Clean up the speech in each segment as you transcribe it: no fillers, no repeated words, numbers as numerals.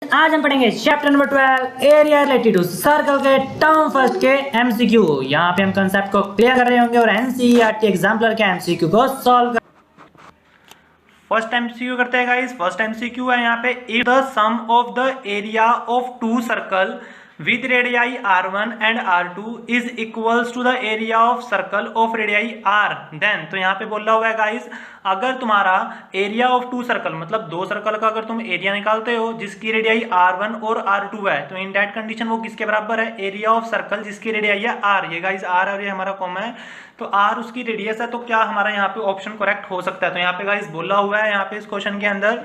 आज हम पढ़ेंगे chapter number 12 area related to circle के टर्म फर्स्ट के एमसीक्यू। यहाँ पे हम कंसेप्ट को क्लियर कर रहे होंगे और एनसीईआरटी एग्जाम्पलर के एमसीक्यू को सॉल्व कर। फर्स्ट एमसीक्यू करते हैं गाइस। फर्स्ट एमसीक्यू है यहाँ पे, if the sum of the area of two circle with radii r1 and r2 is equals to the area of circle of radii r, then तो यहाँ पे बोला हुआ है गाइस, अगर तुम्हारा एरिया ऑफ टू सर्कल मतलब दो सर्कल का अगर तुम एरिया निकालते हो जिसकी रेडियाई r1 और r2 है, तो इन दैट कंडीशन वो किसके बराबर है? एरिया ऑफ सर्कल जिसकी रेडियाई है r। ये गाइस r और ये हमारा कॉमन है, तो r उसकी रेडियस है, तो क्या हमारा यहाँ पे ऑप्शन करेक्ट हो सकता है? तो यहाँ पे गाइस बोला हुआ है यहाँ पे इस क्वेश्चन के अंदर।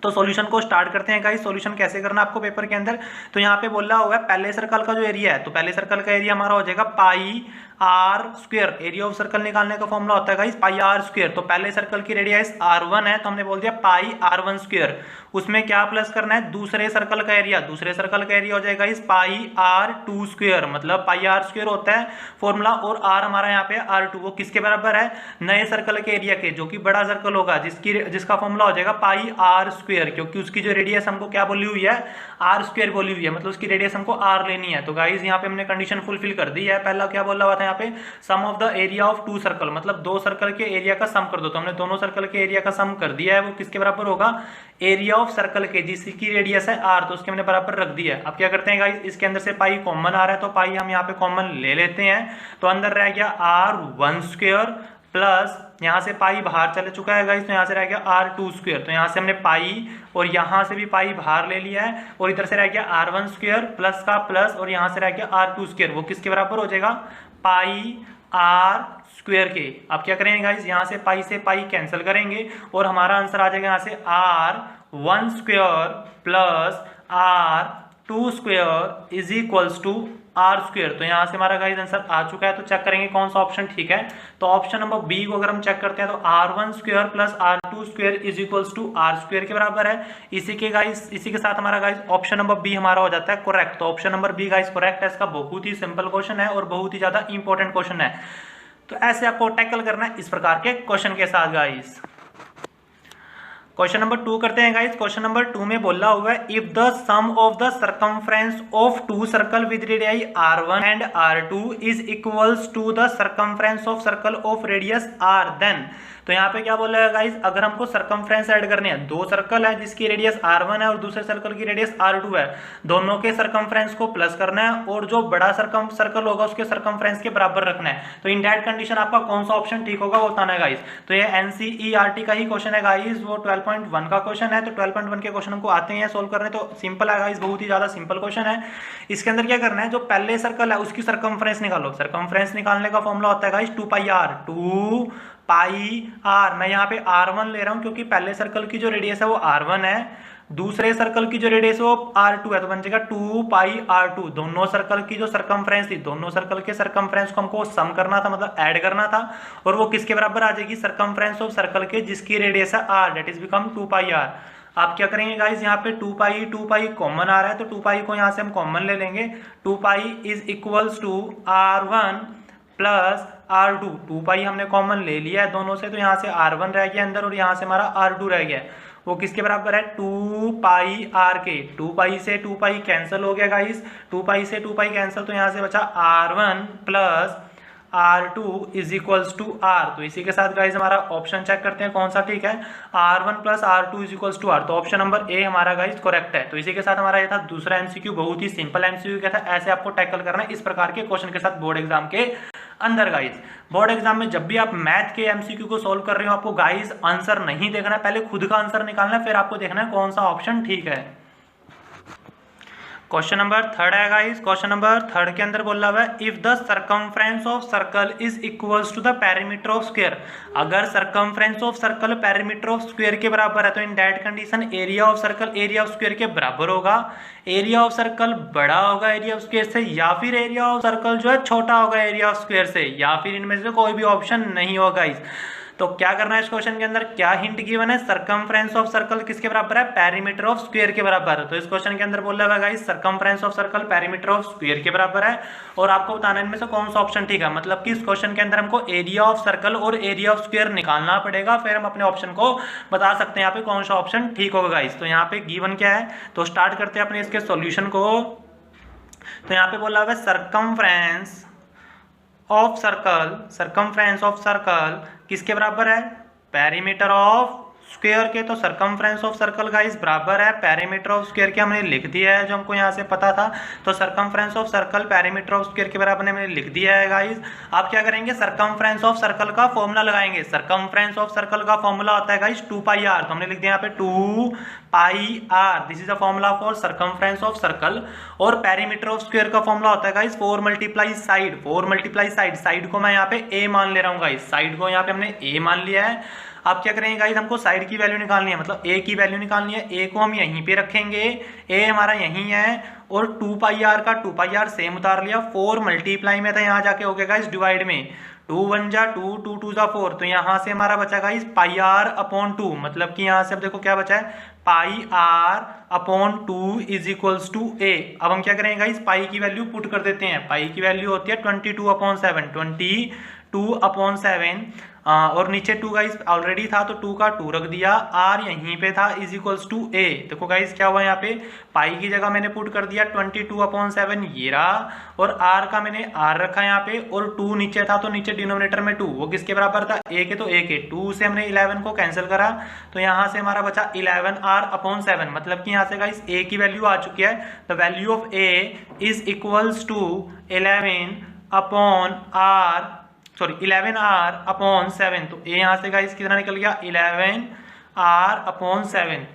तो सॉल्यूशन को स्टार्ट करते हैं गाइस। सॉल्यूशन कैसे करना आपको पेपर के अंदर, तो यहाँ पे बोला हुआ है पहले सर्कल का जो एरिया है, तो पहले सर्कल का एरिया हमारा हो जाएगा pi are square. Area of circle निकालने का फॉर्मूला होता है गाइस पाई आर स्क्वायर। तो पहले सर्कल की रेडियस r1 है, तो हमने बोल दिया पाई r1 स्क्वायर। उसमें क्या प्लस करना है? दूसरे सर्कल का एरिया। दूसरे सर्कल का एरिया हो जाएगा इस पाई r2 स्क्वायर, मतलब पाई आर स्क्वायर होता है फॉर्मूला, और r हमारा यहाँ पे r2, वो किसके बराबर है? नए सर्कल के एरिया के, जो कि बड़ा सर्कल होगा जिसका फॉर्मूला हो जाएगा पाई आर स्क्वायर, क्योंकि उसकी जो रेडियस हमको क्या बोली हुई है? आर स्क्वायर बोली हुई है, मतलब उसकी रेडियस हमको r लेनी है। तो गाइस यहाँ पे हमने कंडीशन फुलफिल कर दी है। पहला क्या बोला हुआ था यहाँ पे? Sum of the area of two circle, मतलब दो सर्कल के एरिया का सम कर दो। तो हमने दोनों सर्कल के एरिया का सम कर दिया है, वो किसके बराबर होगा? एरिया ऑफ सर्कल के जिसकी रेडियस है r, तो उसके हमने बराबर रख दिया है। अब क्या करते हैं गाइस, इसके अंदर से पाई कॉमन आ रहा है, तो पाई हम यहाँ पे कॉमन ले लेते हैं। तो अंदर रह गया r1 स्क्वायर प्लस यहाँ से पाई बाहर चले चुका है गाइस, तो यहाँ से रह गया r2 स्क्वायर। तो यहाँ से हमने पाई और यहाँ से भी पाई बाहर ले लिया है, और इधर से रह गया r1 स्क्वायर प्लस का प्लस, और यहाँ से रह गया r2 स्क्वायर, वो किसके बराबर हो जाएगा? पाई आर स्क्वायर के। अब क्या करेंगे गाइस, यहाँ से पाई कैंसिल करेंगे और हमारा आंसर आ जाएगा यहाँ से r1 square plus r2 square is equals to R square. तो यहाँ से हमारा गाइस आंसर आ चुका है। तो चेक करेंगे कौन सा ऑप्शन ठीक है। तो ऑप्शन नंबर बी को अगर हम चेक करते हैं, तो r1 square plus r2 square is equals to R square के बराबर है। इसी के साथ हमारा गाइस ऑप्शन नंबर बी हमारा हो जाता है करेक्ट। तो option number B guys correct है। इसका बहुत ही सिंपल क्वेश्चन है और बहुत ही ज्यादा इंपॉर्टेंट क्वेश्चन है। तो ऐसे आपको टैकल करना है इस प्रकार के क्वेश्चन के साथ गाइस। क्वेश्चन नंबर 2 करते हैं गाइस। क्वेश्चन नंबर 2 में बोला हुआ है, if the sum of the circumference of two circle with radii r1 and r2 is equals to the circumference of circle of radius r, then. तो यहाँ पे क्या बोला है गाइस, अगर हमको सर्कमफ्रेंस ऐड करने हैं, दो सर्कल है जिसकी रेडियस r1 है और दूसरे सर्कल की रेडियस r2 है, दोनों के सर्कमफ्रेंस को प्लस करना है और जो बड़ा सर्कल होगा उसके सर्कमफ्रेंस के बराबर रखना है। तो इन दैट कंडीशन आपका कौन सा ऑप्शन ठीक होगा वो बताना है गाइस। तो ये एनसीईआरटी का ही क्वेश्चन है गाइस, वो 12.1 का क्वेश्चन है। तो 12.1 के क्वेश्चन को आते हैं सोल्व करने, तो सिंपल है गाइस, बहुत ही ज्यादा सिंपल क्वेश्चन है। इसके अंदर क्या करना है, जो पहले सर्कल है उसकी सर्कमफ्रेंस निकालो। सर्कमफ्रेंस निकालने का फॉर्मूला होता है गाइस 2 पाई आर। मैं यहाँ पे r1 ले रहा हूँ क्योंकि पहले सर्कल की जो रेडियस है वो r1 है, दूसरे सर्कल की जो रेडियस है वो r2 है, तो बन जाएगा 2 पाई r2। दोनों सर्कल की जो सर्कमफ्रेंस थी, दोनों सर्कल के सर्कमफ्रेंस को हमको सम करना था, मतलब ऐड करना था, और वो किसके बराबर आ जाएगी? सर्कमफ्रेंस ऑफ सर्कल के जिसकी रेडियस है r, that is become 2 pi r। आप क्या करेंगे गाइस, यहाँ पे 2 पाई कॉमन आ रहा है, तो 2 पाई को यहाँ से हम कॉमन ले लेंगे। 2 pi is equals to r1 प्लस r2। 2 पाई हमने कॉमन ले लिया है दोनों से, तो यहाँ से r1 रह गया अंदर और यहाँ से हमारा r2 रह गया, वो किसके बराबर है? 2 पाई r के। 2 पाई से 2 पाई कैंसिल हो गया गाइस, 2 पाई से 2 पाई कैंसिल, तो यहाँ से बचा r1 प्लस r2 is equals to r। तो इसी के साथ गाइस हमारा ऑप्शन चेक करते हैं कौन सा ठीक है। r1 प्लस r2 is equals to r, तो ऑप्शन नंबर ए हमारा गाइस करेक्ट है। तो इसी के साथ हमारा ये था दूसरा एमसीक्यू, बहुत ही सिंपल एमसीक्यू क्या था। ऐसे आपको टैकल करना है इस प्रकार के क्वेश्चन के साथ बोर्ड एग्जाम के अंदर गाइस। बोर्ड एग्जाम में जब भी आप मैथ के एमसीक्यू को सॉल्व कर रहे हो, आपको गाइस आंसर नहीं देखना है, पहले खुद का आंसर निकालना है, फिर आपको देखना है कौन सा ऑप्शन ठीक है। क्वेश्चन नंबर 3 है गाइस। क्वेश्चन नंबर 3 के अंदर बोला हुआ है, if the circumference of circle is equals to the perimeter of square. अगर circumference of circle perimeter of square के बराबर है, तो in that condition area of circle area of square के बराबर होगा। एरिया ऑफ सर्कल बड़ा होगा एरिया ऑफ स्क्वायर से, या फिर एरिया ऑफ सर्कल जो है छोटा होगा एरिया ऑफ स्क्वायर से, या फिर इनमें से कोई भी ऑप्शन नहीं होगा गाइस। तो क्या करना है इस क्वेश्चन के अंदर, क्या हिंट गिवन है, सर्कमफ्रेंस ऑफ सर्कल किसके बराबर है, पेरीमीटर ऑफ स्क्वायर के बराबर है। तो इस क्वेश्चन के अंदर बोल रहा है guys circumference of circle perimeter of square के बराबर है, और आपको बताना है इनमें से कौन सा ऑप्शन ठीक है। मतलब कि इस क्वेश्चन के अंदर हमको एरिया ऑफ सर्कल और एरिया ऑफ स्क्वायर निकालना पड़ेगा, फिर हम अपने ऑप्शन को बता सकते हैं यहाँ पे कौन सा ऑप्शन ठीक होगा गाइस। तो यहाँ पे गिवन क्या है, तो स्टार्ट करते हैं अपने इसके सॉल्यूशन को। तो यहाँ पे बोला हुआ है सर्कमफ्रेंस ऑफ सर्कल किसके बराबर है, पेरीमीटर ऑफ स्क्वायर के। तो सर्कमफ्रेंस ऑफ सर्कल गाइस बराबर है पेरीमीटर ऑफ स्क्वायर के, हमने लिख दिया है जो हमको यहाँ से पता था। तो circumference of circle perimeter of square के बराबर हमने लिख दिया है गाइस। आप क्या करेंगे, सर्कमफ्रेंस ऑफ सर्कल का फॉर्मूला लगाएंगे। सर्कमफ्रेंस ऑफ सर्कल का फॉर्मूला होता है गाइस 2πr, तो हमने लिख दिया यहाँ पे 2πr, this is the formula for circumference of circle. और पेरीमीटर ऑफ स्क्वायर का फॉर्मूला होता है गाइस 4 मल्टीप्लाई साइड, साइड को मैं यहाँ पे a मान ले रहा हूँ गाइस, साइड को यहाँ पे हमने a मान लिया है। आप क्या करेंगे गाइस, हमको साइड की वैल्यू निकालनी है, मतलब a की वैल्यू निकालनी है। a को हम यहीं पे रखेंगे, a हमारा यहीं है, और 2πr का 2πr सेम उतार लिया, 4 मल्टीप्लाई में था, यहाँ जाके हो गया गाइस डिवाइड में, 2 1 जा 2, 2 2 जा 4, तो यहाँ से हमारा बचा गाइस πr/2, मतलब कि यहाँ से अब देखो क्या बचा है, πr/2 is equals to a। अब हम क्या करेंगे गाइस, पाई की वैल्यू पुट कर देते हैं। पाई की वैल्यू होती है 22/7, और नीचे 2 गाइस ऑलरेडी था तो 2 का 2 रख दिया, r यहीं पे था इज इक्वल्स टू a। देखो गाइस क्या हुआ यहाँ पे, पाई की जगह मैंने पुट कर दिया 22/7 ये रहा, और r का मैंने r रखा यहाँ पे, और 2 नीचे था तो नीचे डिनोमिनेटर में 2, वो किसके बराबर था, a के, तो a के 2 से हमने 11 को कैंसिल करा, तो यहाँ से हमारा बचा 11r/7, मतलब कि यहाँ से गाइस a की वैल्यू आ चुकी है। The value of a is equals to 11r/7, तो a यहाँ से गाइस कितना निकल गया, 11r/7।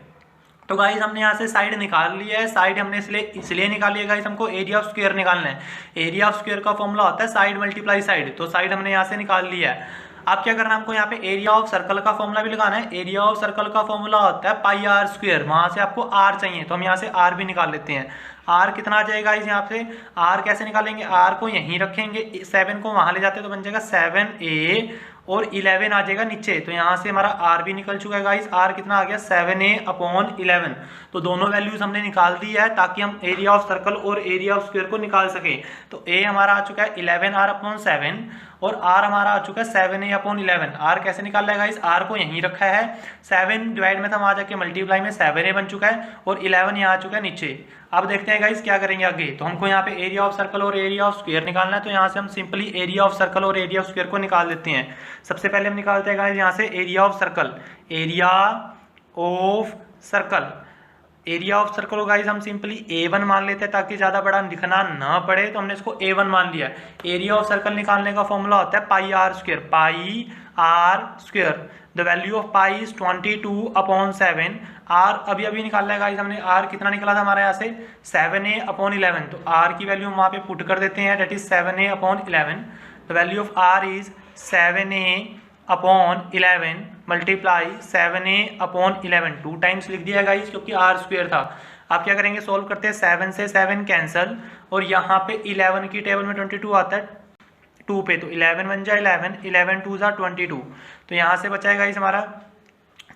तो गाइस हमने यहाँ से साइड निकाल लिया है, साइड हमने इसलिए निकाली है गाइस, हमको एरिया ऑफ स्क्वायर निकालना है। एरिया ऑफ स्क्वायर का फॉर्मूला होता है साइड मल्टीप्लाई साइड, तो साइड हमने यहाँ से निकाल लिया है। अब क्या करना है, हमको यहाँ पे एरिया ऑफ सर्कल का फॉर्मूला भी लगाना है। एरिया ऑफ सर्कल का फॉर्मूला होता है πr², वहां से आपको r चाहिए, तो हम यहाँ से r भी निकाल लेते हैं। r कितना आ जाएगा इस यहाँ से, r कैसे निकालेंगे, r को यहीं रखेंगे, 7 को वहां ले जाते हैं तो बन जाएगा 7a, और 11 आ जाएगा नीचे, तो यहाँ से हमारा r भी निकल चुका है गाइस। r कितना आ गया, 7a/11। तो दोनों वैल्यूज हमने निकाल दी है ताकि हम एरिया ऑफ सर्कल और एरिया ऑफ स्क्वायर को निकाल सके। तो a हमारा आ चुका है 11r/7, और r हमारा आ चुका है 7a/11। r कैसे निकाल है गाइस, r को यहीं रखा है, 7 डिवाइड में था, वहां जाके मल्टीप्लाई में 7a बन चुका है, और 11 यहाँ आ चुका है नीचे। अब देखते हैं गाइस क्या करेंगे आगे। तो हमको यहाँ पे एरिया ऑफ सर्कल और एरिया ऑफ स्क्वायर निकालना है, तो यहाँ से हम सिंपली एरिया ऑफ सर्कल और एरिया ऑफ स्क्वायर को निकाल देते हैं। सबसे पहले हम निकालते हैं गाइस यहाँ से area of circle. Area of circle, area of circle guys हम सिंपली a1 मान लेते हैं ताकि ज्यादा बड़ा लिखना ना पड़े, तो हमने इसको a1 मान लिया। एरिया ऑफ सर्कल निकालने का फॉर्मूला होता है πr²। The value of pi is 22/7। r अभी अभी निकाला है गाइस हमने, r कितना निकला था हमारे यहाँ से 7a/11, तो r की वैल्यू हम वहाँ पे पुट कर देते हैं, that is 7a/11। The value of r is 7a/11 multiply 7a/11, 2 times लिख दिया गाइस क्योंकि r² था। आप क्या करेंगे, सोल्व करते हैं, 7 से 7 कैंसल, और यहाँ पे 11 की टेबल में 22 आता है 2 पे, तो 11 1 जा 11, 11 2 जा 22, तो यहाँ से बचा है गाइस हमारा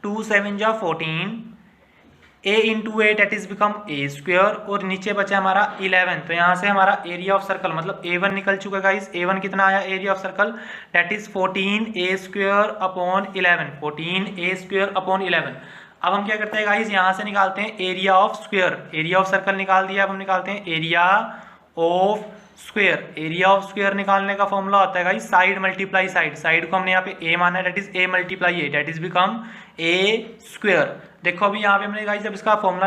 2 7 जा 14, a into A that is become a², और नीचे बचा हमारा 11, तो यहाँ से हमारा एरिया ऑफ सर्कल मतलब a1 निकल चुका है गाइस। a1 कितना आया area of circle, that is 14a²/11, 14a²/11। अब हम क्या करते हैं गाइस, यहाँ से निकालते हैं area of square. Area of circle निकाल दिया, अब हम निकालते हैं area of square. Area of square निकालने का फॉर्मूला होता है guys side multiply side. Side को हमने यहाँ पे a माना है, that is a multiply a, that is become a²। देखो अभी यहाँ पे हमने गाइस जब इसका फॉर्मूला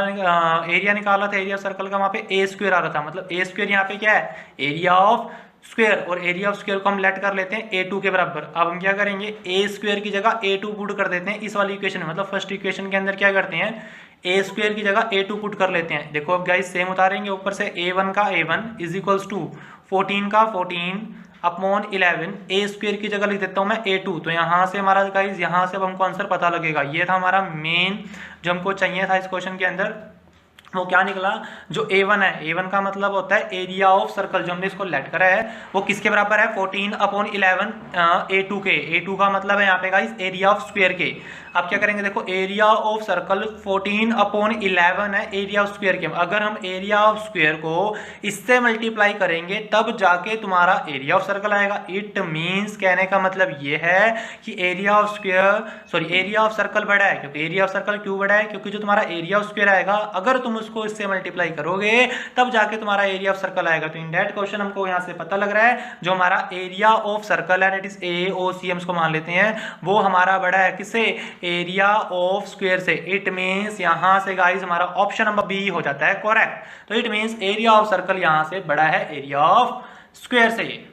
एरिया निकाला था एरिया ऑफ सर्कल का, वहाँ पे a² आ रहा था, मतलब a² यहाँ पे क्या है एरिया ऑफ स्क्वायर, और एरिया ऑफ स्क्वायर को हम लेट कर लेते हैं a2 के बराबर। अब हम क्या करेंगे, a² की जगह a2 पुट कर देते हैं इस वाली इक्वेशन में, मतलब फर्स्ट इक्वेशन के अंदर क्या करते हैं a² की जगह a2 पुट कर लेते हैं। देखो अब गाइस सेम उतारेंगे, ऊपर से a1 का a1 इज इक्वल्स टू 14 का 14/11, a² की जगह लिख देता हूँ मैं a2, तो यहाँ से हमारा गाइस यहाँ से अब हमको आंसर पता लगेगा। ये था हमारा मेन जो हमको चाहिए था इस क्वेश्चन के अंदर। वो क्या निकला, जो A1 है, A1 का मतलब होता है एरिया ऑफ सर्कल, जो हमने इसको लेट करा है वो किसके बराबर है, 14/11 A2 के। A2 का मतलब है यहाँ पे गाइस एरिया ऑफ स्क्वायर के। अब क्या करेंगे, देखो एरिया ऑफ सर्कल 14/11 है एरिया ऑफ स्क्वायर के। अगर हम एरिया ऑफ स्क्वायर को इससे मल्टीप्लाई करेंगे तब जाके तुम्हारा एरिया ऑफ सर्कल आएगा। इट मीन्स कहने का मतलब ये है कि area of square, sorry area of circle बड़ा है। क्योंकि एरिया ऑफ सर्कल क्यों बड़ा है, क्योंकि जो तुम्हारा एरिया ऑफ स्क्वायर आएगा अगर तुम उसको इससे मल्टीप्लाई करोगे तब जाके तुम्हारा एरिया ऑफ सर्कल आएगा। तो इन दैट क्वेश्चन हमको यहां से पता लग रहा है जो हमारा एरिया ऑफ सर्कल है दैट इज AOC हम इसको मान लेते हैं, वो हमारा बड़ा है किससे, एरिया ऑफ स्क्वायर से। इट मींस यहां से गाइस हमारा ऑप्शन नंबर बी हो जाता है करेक्ट। तो it means area of circle यहां से बड़ा है एरिया ऑफ स्क्वायर से।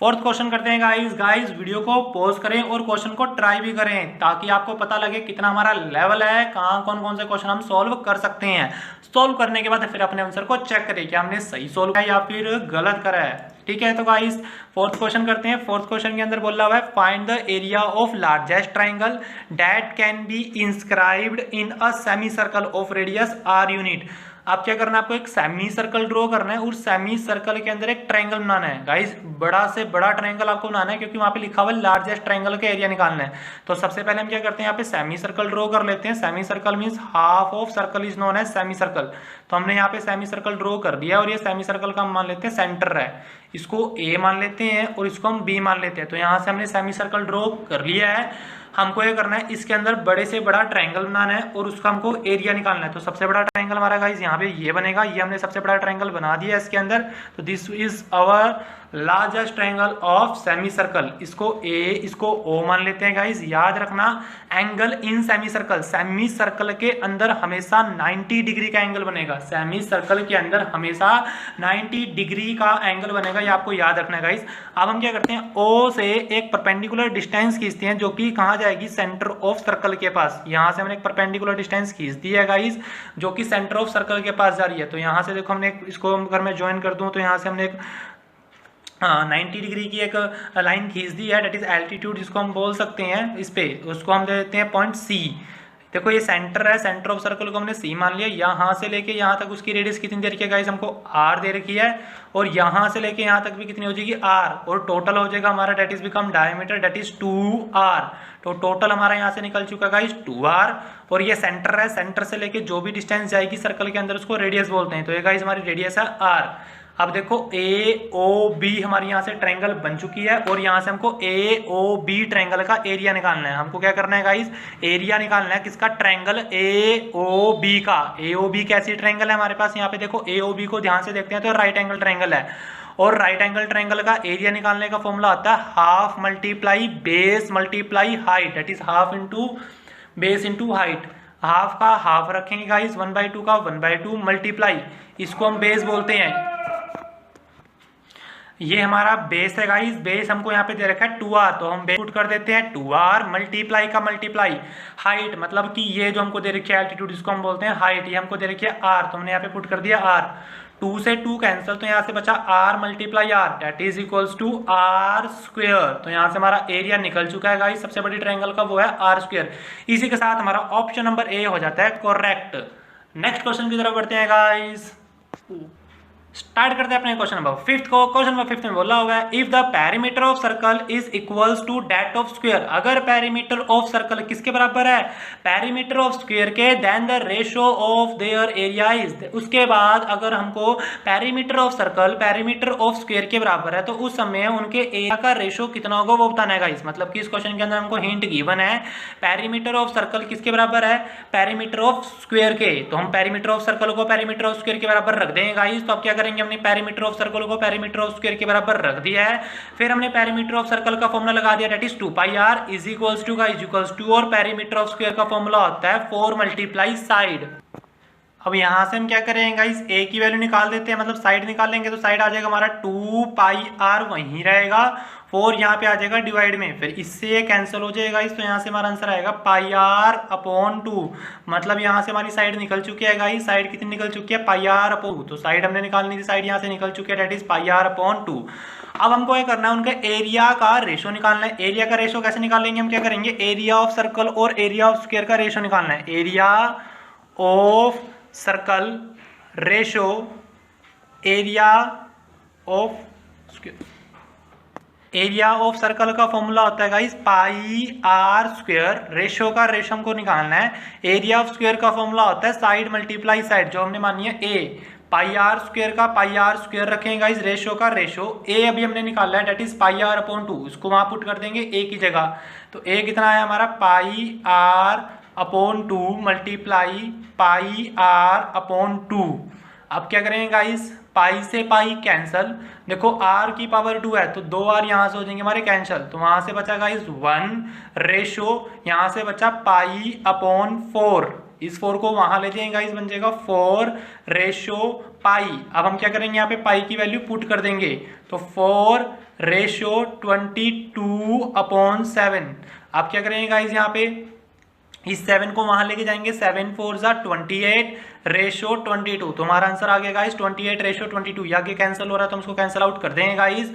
फोर्थ क्वेश्चन करते हैं गाइस वीडियो को पॉज करें और क्वेश्चन को ट्राई भी करें ताकि आपको पता लगे कितना हमारा लेवल है, कहां कौन कौन से क्वेश्चन हम सॉल्व कर सकते हैं। सॉल्व करने के बाद फिर अपने आंसर को चेक करें कि हमने सही सॉल्व किया या फिर गलत करा है। ठीक है, तो गाइस फोर्थ क्वेश्चन करते हैं। फोर्थ क्वेश्चन के अंदर बोला हुआ है find the area of largest triangle that can be inscribed in a semi circle of radius r unit. आप क्या करना है, आपको एक सेमी सर्कल ड्रॉ करना है और सेमी सर्कल के अंदर एक ट्रायंगल बनाना है। गाइस बड़ा से बड़ा ट्रायंगल आपको बनाना है क्योंकि वहां पे लिखा हुआ है लार्जेस्ट ट्रायंगल का एरिया निकालना है। तो सबसे पहले हम क्या करते हैं, यहाँ पे सेमी सर्कल ड्रॉ कर लेते हैं। Semi circle means half of circle is known as semi circle. तो हमने यहाँ पे सेमी सर्कल ड्रॉ कर दिया और ये सेमी सर्कल का हम मान लेते हैं सेंटर है, इसको A मान लेते हैं और इसको हम B मान लेते हैं। तो यहाँ से हमने सेमी सर्कल ड्रॉ कर लिया है। हमको ये करना है इसके अंदर बड़े से बड़ा ट्रायंगल बनाना है और उसका हमको एरिया निकालना है। तो सबसे बड़ा ट्रायंगल हमारा गाइस यहाँ पे ये बनेगा, ये हमने सबसे बड़ा ट्रायंगल बना दिया इसके अंदर। तो this is our largest triangle of semi circle. इसको A इसको O मान लेते हैं गाइस। याद रखना angle in semi circle, semi circle के अंदर हमेशा 90 डिग्री का एंगल बनेगा। सेमी सर्कल के अंदर हमेशा 90 डिग्री का एंगल बनेगा, ये आपको याद रखना है गाइस। अब हम क्या करते हैं, O से एक परपेंडिकुलर डिस्टेंस खींचते हैं जो कि कहाँ जाएगी, सेंटर ऑफ सर्कल के पास। यहाँ से हमने एक परपेंडिकुलर डिस्टेंस खींच दी है गाइस जो कि सेंटर ऑफ सर्कल के पास जा रही है। तो यहाँ से देखो हमने इसको अगर मैं ज्वाइन कर दूं तो यहाँ से हमने एक 90 डिग्री की एक लाइन खींच दी है, डेट इज एल्टीट्यूड जिसको हम बोल सकते हैं। इस पे उसको हम दे देते हैं पॉइंट C। देखो ये सेंटर है, सेंटर ऑफ सर्कल को हमने C मान लिया। यहाँ से लेके यहाँ तक उसकी रेडियस कितनी दे रखी है गाइस, हमको R दे रखी है। और यहाँ से लेके यहाँ तक भी कितनी हो जाएगी, R। और टोटल हो जाएगा हमारा that is become diameter that is 2R। तो टोटल हमारा यहाँ से निकल चुका गाइस 2R। और ये सेंटर है, सेंटर से लेके जो भी डिस्टेंस जाएगी सर्कल के अंदर उसको रेडियस बोलते हैं। तो ये गाइस हमारी रेडियस है R। अब देखो AOB हमारी यहाँ से ट्रायंगल बन चुकी है और यहाँ से हमको AOB ट्रायंगल का एरिया निकालना है। हमको क्या करना है गाइस, एरिया निकालना है किसका, ट्रायंगल AOB का। AOB कैसी ट्रायंगल है हमारे पास, यहाँ पे देखो AOB को ध्यान से देखते हैं तो राइट एंगल ट्रायंगल है। और राइट एंगल ट्रायंगल का एरिया निकालने का फॉर्मूला आता है half multiply base multiply height, that is half into base into height. Half का हाफ रखेंगे गाइस, 1/2 का 1/2 मल्टीप्लाई, इसको हम बेस बोलते हैं। ये हमारा बेस है गाइस, बेस हमको यहाँ पे दे रखा है 2R। तो हम बेस पुट कर देते हैं 2R मल्टीप्लाई का मल्टीप्लाई हाइट, मतलब कि ये जो हमको दे रखी है एल्टीट्यूड इसको हम बोलते हैं हाइट, ये हमको दे रखी है R। तो हमने यहाँ पे पुट कर दिया R। 2 से 2 कैंसिल, तो यहाँ से बचा R multiply R that is equals to R square. तो यहाँ से हमारा एरिया निकल चुका है गाइस सबसे बड़ी ट्रायंगल का, वो है R स्क्वायर। इसी के साथ हमारा ऑप्शन नंबर A हो जाता है करेक्ट। नेक्स्ट क्वेश्चन की तरफ बढ़ते हैं गाइस, स्टार्ट करते हैं अपने क्वेश्चन नंबर 5 को। क्वेश्चन नंबर 5 में बोला हुआ है if the perimeter of circle is equals to that of square. अगर पेरीमीटर ऑफ सर्कल किसके बराबर है, पेरीमीटर ऑफ स्क्वायर के, then the ratio of their area is. उसके बाद अगर हमको perimeter of circle perimeter of square के बराबर है तो उस समय उनके एरिया का रेशियो कितना होगा वो बताना है गाइस। मतलब कि इस क्वेश्चन के अंदर हमको हिंट गिवन है पेरीमीटर ऑफ सर्कल किसके बराबर है, पेरीमीटर ऑफ स्क्वायर के। तो हम पेरीमीटर ऑफ सर्कल को पेरीमीटर ऑफ स्क्वायर के बराबर रख देंगे गाइस। तो अब क्या करेंगे, हमने पेरीमीटर ऑफ सर्कल को पेरीमीटर ऑफ स्क्वायर के बराबर रख दिया है। फिर हमने पेरीमीटर ऑफ सर्कल का फॉर्मूला लगा दिया that is 2πr is equals to guys equals to, और पेरीमीटर ऑफ स्क्वायर का फॉर्मूला होता है 4 मल्टीप्लाई साइड। अब यहां से हम क्या करेंगे गाइस, a की वैल्यू निकाल देते हैं, मतलब साइड निकाल लेंगे तो साइड आ जाएगा हमारा 2πr वहीं रहेगा, 4 यहाँ पे आ जाएगा डिवाइड में, फिर इससे ये कैंसिल हो जाएगा इस। तो यहाँ से हमारा आंसर आएगा πr/2। मतलब यहाँ से हमारी साइड निकल चुकी है गाइस, साइड कितनी निकल चुकी है, πr/2। तो साइड हमने निकालनी थी, साइड यहाँ से निकल चुकी है दैट इज πr/2। अब हमको ये करना है उनका एरिया का रेशो निकालना है। एरिया का रेशो कैसे निकालेंगे, हम क्या करेंगे, एरिया ऑफ सर्कल और एरिया ऑफ स्क्वायर का रेशो निकालना है। Area of circle ratio area of circle का फॉर्मूला होता है guys pi are square. Ratio का रेशो हमको निकालना है। एरिया ऑफ स्क्वायर का फॉर्मूला होता है साइड मल्टीप्लाई साइड, जो हमने मानी है ए। पाई आर स्क्वायर का पाई आर स्क्वायर रखेंगे गाइस, रेशो का रेशो। ए अभी हमने निकाला है, that is pi are upon 2। इसको वहां पुट कर देंगे ए की जगह। तो ए कितना है हमारा pi are upon 2 multiply pi are upon 2। अब क्या करेंगे गाइस, पाई से पाई कैंसल। देखो r की पावर 2 है तो 2r यहाँ से हो जाएंगे हमारे कैंसल, तो वहां से बचा गाइस 1 रेशो, यहाँ से बचा पाई अपॉन 4। इस 4 को वहां ले जाएंगे गाइस, बन जाएगा 4 रेशो पाई। अब हम क्या करेंगे, यहाँ पे पाई की वैल्यू पुट कर देंगे, तो 4 रेशो 22 अपॉन 7। अब क्या करेंगे गाइस, यहाँ पे इस 7 को वहां लेके जाएंगे, 7 4 जा 28 रेशो 22। तो हमारा आंसर आ गया गाइस 28 रेशो 22। ये आगे कैंसिल हो रहा है तो हम उसको कैंसिल आउट कर देंगे गाइस।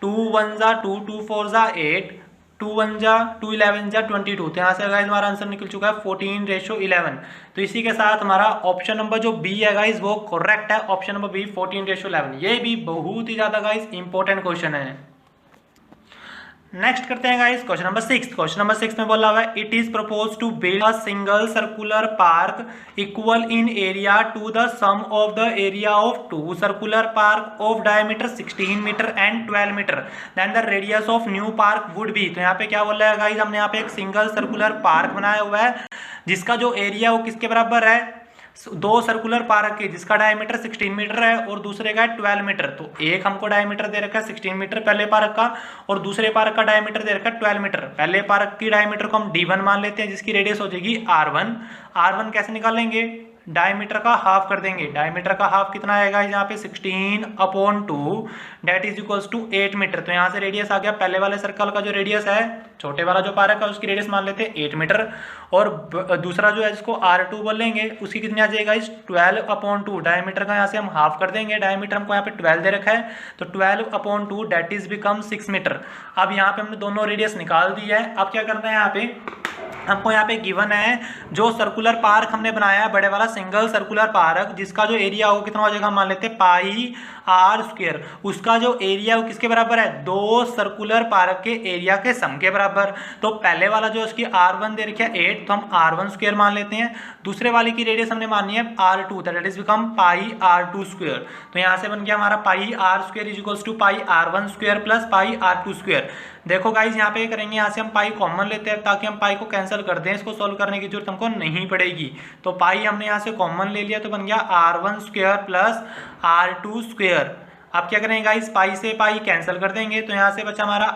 2 1 जा 2, 2 4 जा 8, 2 1 जा 2 11 जा 22। तो यहाँ से गाइस हमारा आंसर निकल चुका है 14 रेशो 11। तो इसी के साथ हमारा ऑप्शन नंबर जो बी है गाइस वो करेक्ट है। Option number B 14 ratio 11। ये भी बहुत ही ज्यादा गाइस इंपॉर्टेंट क्वेश्चन है। नेक्स्ट करते हैं guys question number 6। Question number 6 में बोला हुआ है it is propose to build a single circular park equal in area to the sum of the area of 2 circular park of diameter 16 meter and 12 metre, then the radius of new park would be. तो यहाँ पे क्या बोला है guys, हमने यहाँ पे एक सिंगल सर्कुलर पार्क बनाया हुआ है जिसका जो एरिया वो किसके बराबर है, 2 सर्कुलर पार्क के, जिसका डायमीटर 16 मीटर है और दूसरे का है 12 मीटर। तो एक हमको डायमीटर दे रखा है 16 मीटर पहले पार्क का, और दूसरे पार्क का डायमीटर दे रखा है 12 मीटर। पहले पार्क की डायमीटर को हम D1 मान लेते हैं, जिसकी रेडियस हो जाएगी R1। R1 कैसे निकालेंगे, डायमीटर का हाफ कर देंगे। डायमीटर का हाफ कितना आएगा यहाँ पे 16 upon 2 that is equals to 8 meter. तो यहाँ से रेडियस आ गया, पहले वाले सर्कल का जो रेडियस है, छोटे वाला जो पार्क है उसकी रेडियस मान लेते हैं 8 मीटर, और दूसरा जो है जिसको R2 बोलेंगे उसकी कितनी आ जाएगा इस 12 अपॉन 2। डायमीटर का यहाँ से हम हाफ कर देंगे, डायमीटर हमको यहाँ पे 12 दे रखा है, तो 12 upon 2 that is become 6 meter. अब यहाँ पे हमने दोनों रेडियस निकाल दी है। अब क्या करना है, यहाँ पे हमको यहाँ पे गिवन है जो सर्कुलर पार्क हमने बनाया है, बड़े वाला सिंगल सर्कुलर पार्क, जिसका जो एरिया हो कितना हो जाएगा, मान लेते हैं पाई आर स्क्वायर। उसका जो एरिया वो किसके बराबर है, 2 सर्कुलर पार्क के एरिया के सम के बराबर। तो पहले वाला जो उसकी R1 दे रखी है 8, तो हम R1 स्क्वायर मान लेते हैं। दूसरे वाले की रेडियस हमने मानी है R2, that is become pi R2 square. तो यहाँ से बन गया हमारा pi are square is equals to pi R1 square plus pi R2 square. देखो गाइज यहाँ पे करेंगे, यहाँ से हम पाई कॉमन लेते हैं ताकि हम पाई को कैंसिल कर दें, इसको सोल्व करने की जरूरत हमको नहीं पड़ेगी। तो पाई हमने यहाँ से कॉमन ले लिया, तो बन गया R1 square plus R2 square. अब क्या करेंगे गाइस, पाई से पाई कैंसिल कर देंगे, तो यहाँ से बचा हमारा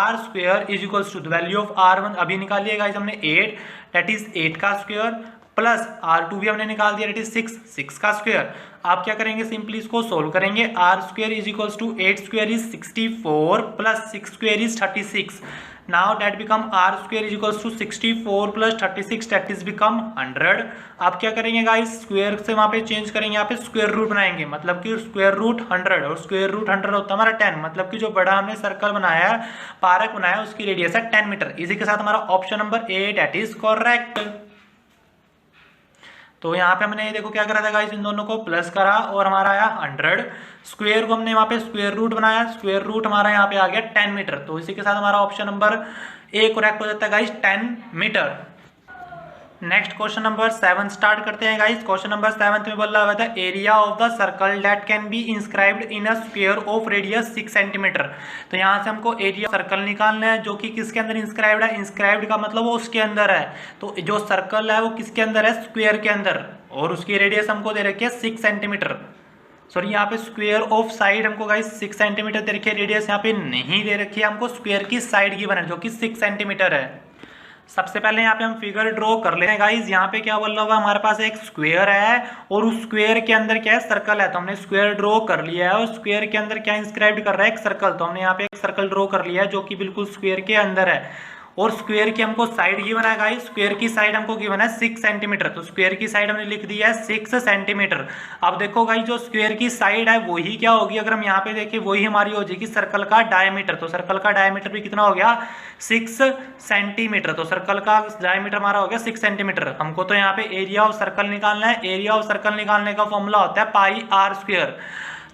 R square is equals to the value of R1 अभी निकालिए गाइस हमने 8, दैट इज 8 का स्क्वायर, प्लस R2 भी हमने निकाल दिया, दैट इज 6 का स्क्वायर। आप क्या करेंगे, सिंपली इसको सोल्व करेंगे। R square is equals to 8 square is 64 plus 6 square is 36। Now that become R square is equals to 64 plus 36, that is become 100। आप क्या करेंगे गाइस, स्क्वायर से वहां पे चेंज करेंगे, यहाँ पे स्क्वायर रूट बनाएंगे, मतलब कि स्क्वायर रूट 100, और स्क्वायर रूट 100 होता है हमारा 10, मतलब कि जो बड़ा हमने सर्कल बनाया है, पार्क बनाया, उसकी रेडियस है 10 मीटर। इसी के साथ हमारा option number A that is correct. तो यहाँ पे हमने देखो क्या करा था गाइस, इन दोनों को प्लस करा और हमारा आया 100। स्क्वायर को हमने वहाँ पे स्क्वायर रूट बनाया, स्क्वायर रूट हमारा यहाँ पे आ गया 10 मीटर। तो इसी के साथ हमारा ऑप्शन नंबर ए करेक्ट हो जाता है गाइस, 10 मीटर। नेक्स्ट क्वेश्चन नंबर 7 स्टार्ट करते हैं गाइस। क्वेश्चन नंबर 7 में बोल रहा था area of the circle that can be inscribed in a square of radius 6 centimetre. तो यहाँ से हमको एरिया सर्कल निकालना है जो कि किसके अंदर इंस्क्राइब्ड है। इंस्क्राइब्ड का मतलब वो उसके अंदर है, तो जो सर्कल है वो किसके अंदर है, स्क्वायर के अंदर, और उसकी रेडियस हमको दे रखी है 6 सेंटीमीटर। सॉरी, यहाँ पे स्क्वायर ऑफ साइड हमको गाइस 6 सेंटीमीटर दे रखी है, रेडियस यहाँ पे नहीं दे रखी है, हमको स्क्वायर की साइड की बना जो कि 6 सेंटीमीटर है। सबसे पहले यहाँ पे हम फिगर ड्रॉ कर लेते हैं गाइस। यहाँ पे क्या बोल रहा हुआ, हमारे पास एक स्क्वायर है और उस स्क्वायर के अंदर क्या है, सर्कल है। तो हमने स्क्वायर ड्रॉ कर लिया है और स्क्वायर के अंदर क्या इंस्क्राइब कर रहा है, एक सर्कल। तो हमने यहाँ पे एक सर्कल ड्रॉ कर लिया है जो कि बिल्कुल स्क्वायर के अंदर है, और स्क्वायर की हमको साइड गिवन है गाइस, स्क्वायर की साइड हमको गिवन है 6 सेंटीमीटर, तो स्क्वायर की साइड हमने लिख दी है 6 सेंटीमीटर। अब देखो गाइस जो स्क्वायर की साइड है वही क्या होगी, अगर हम यहाँ पे देखें वही हमारी हो जाएगी सर्कल का डायमीटर, तो सर्कल का डायमीटर भी कितना हो गया 6 सेंटीमीटर, तो सर्कल का डायमीटर हमारा हो गया 6 सेंटीमीटर। हमको तो यहाँ पे एरिया ऑफ सर्कल निकालना है, एरिया ऑफ सर्कल निकालने का फॉर्मूला होता है पाई आर स्क्वायर।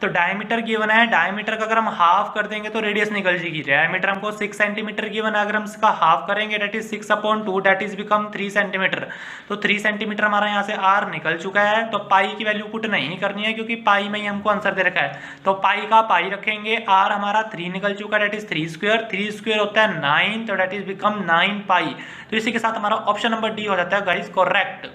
तो डायमीटर गिवन है, डायमीटर का अगर हम हाफ कर देंगे तो रेडियस निकल जाएगी। डायमीटर हमको 6 सेंटीमीटर गिवन है, अगर हम इसका हाफ करेंगे that is 6/2 that is become 3 centimetre, तो 3 सेंटीमीटर हमारा यहाँ से आर निकल चुका है। तो पाई की वैल्यू पुट नहीं करनी है क्योंकि पाई में ही हमको आंसर दे रखा है, तो पाई का पाई रखेंगे, आर हमारा 3 निकल चुका है दैट इज 3 स्क्वायर, 3 स्क्वायर होता है 9, तो दैट इज बिकम 9 पाई। तो इसी के साथ हमारा ऑप्शन नंबर डी हो जाता है गाइस करेक्ट।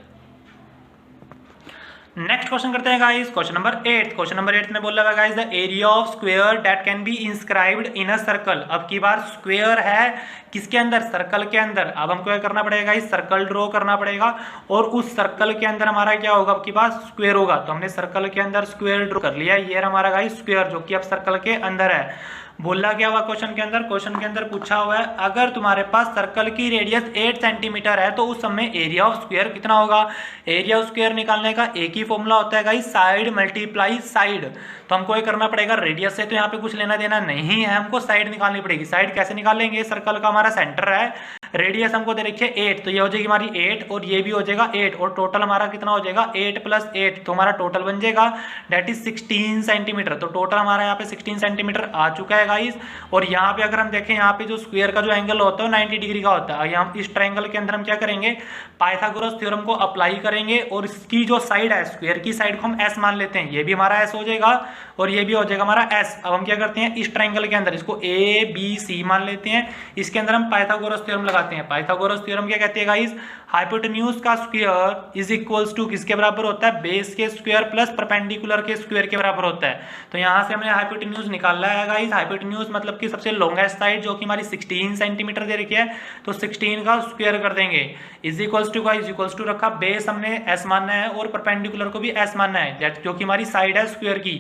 नेक्स्ट क्वेश्चन करते हैं guys, question number 8। Question number 8 में बोल रहा है guys the area of square that can be inscribed in a circle. अब की बार स्क्वायर है किसके अंदर, सर्कल के अंदर। अब हमको क्या करना पड़ेगा गाइस, सर्कल ड्रॉ करना पड़ेगा और उस सर्कल के अंदर हमारा क्या होगा, अब की बार स्क्वायर होगा। तो हमने सर्कल के अंदर स्क्वायर ड्रॉ कर लिया, ये हमारा गाइस स्क्वायर जो कि अब सर्कल के अंदर है। बोला क्या हुआ क्वेश्चन के अंदर, क्वेश्चन के अंदर पूछा हुआ है अगर तुम्हारे पास सर्कल की रेडियस 8 सेंटीमीटर है तो उस समय एरिया ऑफ स्क्वायर कितना होगा। एरिया ऑफ स्क्वायर निकालने का एक ही फॉर्मूला होता है गाइस साइड मल्टीप्लाई साइड। तो हमको ये करना पड़ेगा, रेडियस से तो यहाँ पे कुछ लेना देना नहीं है, हमको साइड निकालनी पड़ेगी। साइड कैसे निकालेंगे, सर्कल का हमारा सेंटर है, रेडियस हमको दे रखी है 8, तो ये हो जाएगी हमारी 8 और ये भी हो जाएगा 8 और टोटल हमारा कितना हो जाएगा 8 + 8, तो हमारा टोटल बन जाएगा दैट इज 16 सेंटीमीटर। तो टोटल हमारा यहाँ पे 16 सेंटीमीटर आ चुका है गाइस। और यहाँ पे अगर हम देखें यहाँ पे जो स्क्वायर का जो एंगल होता है 90 डिग्री का होता है। यहाँ इस ट्रायंगल के अंदर हम क्या करेंगे, पाइथागोरस थ्योरम को अप्लाई करेंगे और इसकी जो साइड है स्क्वायर की साइड को हम s मान लेते हैं, ये भी हमारा s हो जाएगा और ये भी हो जाएगा हमारा s। अब हम क्या करते हैं, इस ट्रायंगल के अंदर इसको a b c मान लेते हैं, इसके अंदर हम पाइथागोरस थ्योरम लगाते हैं। पाइथागोरस थ्योरम क्या कहती है गाइस, हाइपोटेन्यूज का स्क्वायर इज इक्वल्स टू किसके बराबर होता है, बेस के स्क्वायर प्लस परपेंडिकुलर के स्क्वायर के बराबर होता है। तो यहाँ से हमने हाइपोटेन्यूज निकाला है गाइस, हाइपोटेन्यूज मतलब कि सबसे लॉन्गेस्ट साइड जो कि हमारी 16 सेंटीमीटर दे रखी है, तो 16 का स्क्वायर कर देंगे इज इक्वल्स टू का इज इक्वल्स टू रखा, बेस हमने s मानना है और परपेंडिकुलर को भी s मानना है, जो कि हमारी साइड है स्क्वायर की,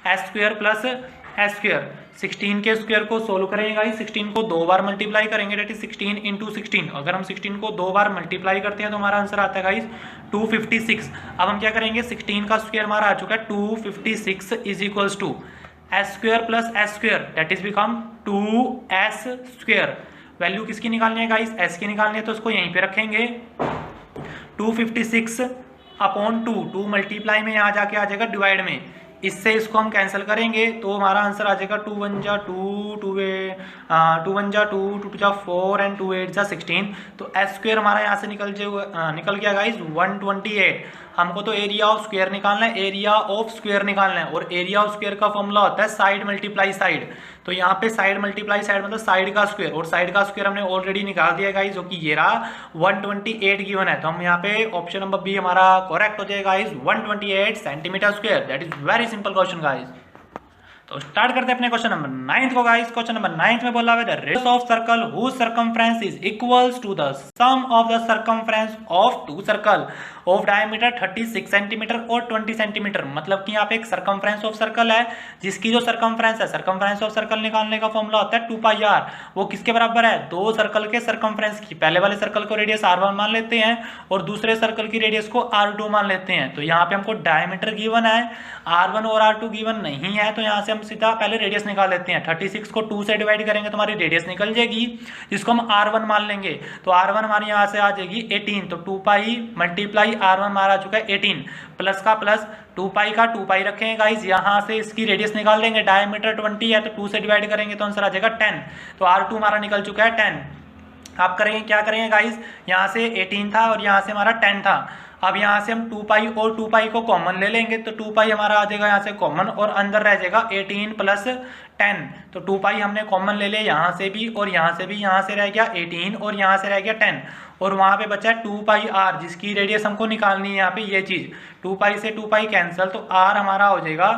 s square plus s square. 16 के स्क्वायर को सोल्व करेंगे गाइस, 16 को 2 बार मल्टीप्लाई करेंगे दैट इज 16 × 16। अगर हम 16 को 2 बार मल्टीप्लाई करते हैं तो हमारा आंसर आता है गाइस 256। अब हम क्या करेंगे, 16 का स्क्वायर हमारा आ चुका है 256 is equals to s square plus s square that is become 2s square. Value किसकी निकालनी है गाइस, s की निकालनी है, तो इसको यहीं पे रखेंगे 256/2, 2 मल्टीप्लाई में यहाँ जाके आ जाएगा डिवाइड में, इससे इसको हम कैंसिल करेंगे तो हमारा आंसर आ जाएगा 2 1 जा 2, 2 1 जा 2, 2 2 जा 4 एंड 2 8 जा 16। तो s स्क्वायर हमारा यहाँ से निकल गया गाइस 128। हमको तो एरिया ऑफ स्क्वायर निकालना है, एरिया ऑफ स्क्वायर निकालना है और एरिया ऑफ स्क्वायर का फॉर्मूला होता है साइड मल्टीप्लाई साइड। तो यहाँ पे साइड मल्टीप्लाई साइड मतलब साइड का स्क्वायर, और साइड का स्क्वायर हमने ऑलरेडी निकाल दिया गाइस जो कि ये रहा 128 गिवन है। तो हम यहाँ पे ऑप्शन नंबर बी हमारा करेक्ट हो जाएगा guys 128 centimetre square. That is very simple question guys. तो स्टार्ट करते हैं अपने क्वेश्चन नंबर 9 को गाइस। क्वेश्चन नंबर 9 में बोला हुआ है the radius of circle whose circumference is equals to the sum of the circumference of two circle of diameter 36 centimetre और 20 सेंटीमीटर। मतलब कि यहाँ पे एक सर्कमफ्रेंस ऑफ सर्कल है जिसकी जो सर्कमफ्रेंस है, सर्कमफ्रेंस ऑफ सर्कल निकालने का फॉर्मूला होता है 2πr। वो किसके बराबर है, दो सर्कल के सर्कमफ्रेंस की। पहले वाले सर्कल को रेडियस r1 मान लेते हैं और दूसरे सर्कल की रेडियस को r2 मान लेते हैं। तो यहाँ पे हमको डायमीटर गिवन है, r1 और r2 गिवन नहीं है, तो यहाँ से हम सीधा पहले रेडियस निकाल लेते हैं। 36 को 2 से डिवाइड करेंगे तो हमारी रेडियस निकल जाएगी जिसको हम r1 मान लेंगे। तो r1 हमारी यहाँ से आ जाएगी 18, तो 2π मल्टीप्लाई r1 हमारा आ चुका है 18 प्लस का प्लस 2π का 2π रखेंगे गाइस। यहाँ से इसकी रेडियस निकाल देंगे, डायमीटर 20 है तो 2 से डिवाइड करेंगे तो आंसर आ जाएगा 10। तो r2 हमारा निकल चुका है 10। आप करेंगे क्या करेंगे गाइस, यहाँ से 18 था और यहाँ से हमारा 10 था। अब यहाँ से हम 2π और 2π को कॉमन ले लेंगे तो 2π हमारा आ जाएगा यहाँ से कॉमन और अंदर रह जाएगा 18 प्लस 10। तो 2π हमने कॉमन ले लिया यहाँ से भी और यहाँ से भी, यहाँ से रह गया 18 और यहाँ से रह गया 10 और वहाँ पे बचा 2πr जिसकी रेडियस हमको निकालनी है। यहाँ पे ये चीज़ 2π से 2π कैंसिल, तो r हमारा हो जाएगा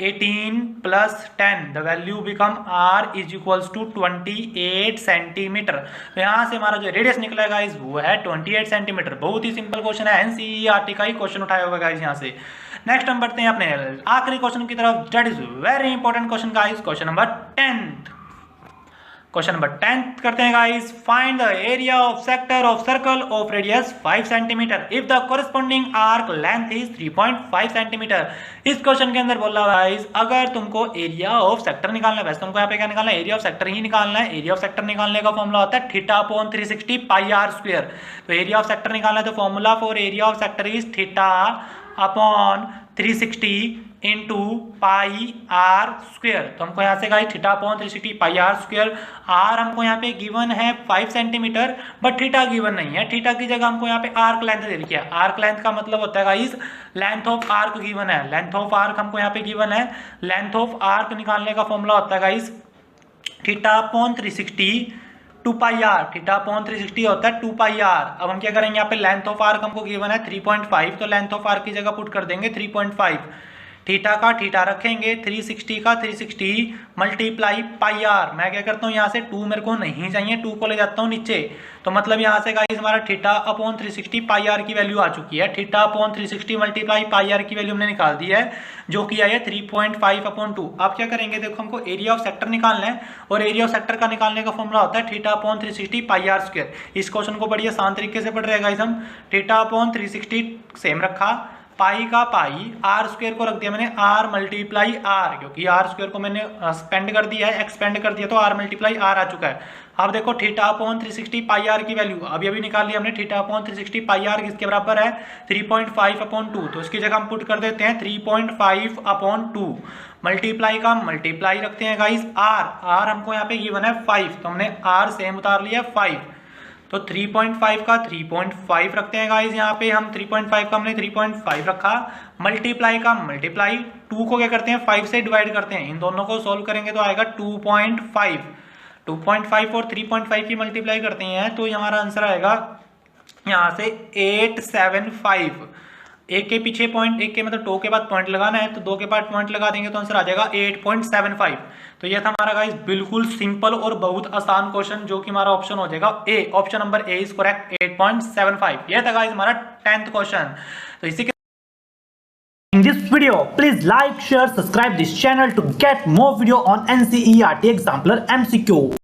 18 plus 10, the value become r is equals to 28 centimetre. तो यहाँ से हमारा जो रेडियस निकला गाइस वो है 28 सेंटीमीटर। बहुत ही सिंपल क्वेश्चन है, एनसीईआरटी का ही क्वेश्चन उठाया होगा गाइस यहाँ से। नेक्स्ट हम बढ़ते हैं अपने आखिरी क्वेश्चन की तरफ, that is very important question guys, question number 10। Question number 10 करते हैं guys, find the area of sector of circle of radius 5 centimetre if the corresponding arc length is 3.5 centimetre. इस क्वेश्चन के अंदर बोल रहा है गाइस, अगर तुमको एरिया ऑफ सेक्टर निकालना है, वैसे तुमको यहाँ पे क्या निकालना है, एरिया ऑफ सेक्टर ही निकालना है। एरिया ऑफ सेक्टर निकालने का फॉर्मूला होता है theta upon 360 pi are square. तो एरिया ऑफ सेक्टर निकालना है तो formula for area of sector is theta upon 360 into pi are square. तो हमको यहाँ से guys theta upon 360 pi are square, आर हमको यहाँ पे गिवन है 5 सेंटीमीटर, बट थीटा गिवन नहीं है। थीटा की जगह हमको यहाँ पे आर्क लेंथ दे रखी है। आर्क लेंथ का मतलब होता है guys length of arc given है। लेंथ ऑफ आर्क हमको यहाँ पे गिवन है। लेंथ ऑफ आर्क निकालने का फॉर्मूला होता है guys theta upon 360 2 pi r. Theta upon 360 होता है 2 पाई आर। अब हम क्या करेंगे, यहाँ पे लेंथ ऑफ आर्क हमको गिवन है 3.5, तो लेंथ ऑफ आर्क की जगह पुट कर देंगे 3.5। थीटा का थीटा रखेंगे, 360 का 360 मल्टीप्लाई पाई आर। मैं क्या करता हूँ, यहाँ से 2 मेरे को नहीं चाहिए, 2 को ले जाता हूँ नीचे। तो मतलब यहाँ से गाइस हमारा थीटा अपॉन 360 पाई आर की वैल्यू आ चुकी है। Theta upon 360 multiply pi r की वैल्यू हमने निकाल दी है, जो कि है 3.5 अपॉन 2। आप क्या करेंगे, देखो हमको एरिया ऑफ सेक्टर निकालना है, और एरिया ऑफ सेक्टर का निकालने का फॉर्मूला होता है theta upon 360 pi are square. इस क्वेश्चन को बड़ी आसान तरीके से पढ़ रहे हैं गाइस हम। थीटा अपॉन 360 सेम रखा, पाई का पाई, आर स्क्वायर को रख दिया मैंने आर मल्टीप्लाई आर, क्योंकि आर स्क्वायर को मैंने स्पेंड कर दिया है, एक्सपेंड कर दिया, तो आर मल्टीप्लाई आर आ चुका है। अब देखो थीटा अपॉन 360 पाई आर की वैल्यू अभी अभी निकाल लिया हमने। थीटा अपॉन 360 पाई आर किसके बराबर है, 3.5 अपॉन 2। तो इसकी जगह हम पुट कर देते हैं 3.5 अपॉन 2। मल्टीप्लाई का मल्टीप्लाई रखते हैं गाइस आर। आर हमको यहाँ पे गिवन है 5, तो हमने आर सेम उतार लिया 5। तो 3.5 का 3.5 रखते हैं गाइस, यहाँ पे हम 3.5 का हमने 3.5 रखा। मल्टीप्लाई का मल्टीप्लाई, 2 को क्या करते हैं 5 से डिवाइड करते हैं। इन दोनों को सोल्व करेंगे तो आएगा 2.5। 2.5 और 3.5 की मल्टीप्लाई करते हैं तो हमारा आंसर आएगा यहाँ से 875। एक के पीछे पॉइंट, एक के मतलब 2 के बाद पॉइंट लगाना है, तो 2 के बाद पॉइंट लगा देंगे तो आंसर आ जाएगा 8.75। तो ये था हमारा गाइस बिल्कुल सिंपल और बहुत आसान क्वेश्चन, जो कि हमारा ऑप्शन हो जाएगा A. Option number A is correct, 8.75। ये था गाइस हमारा 10th क्वेश्चन। तो इसी के In this video, please like, share, subscribe this channel to get more video on NCERT Exemplar MCQ.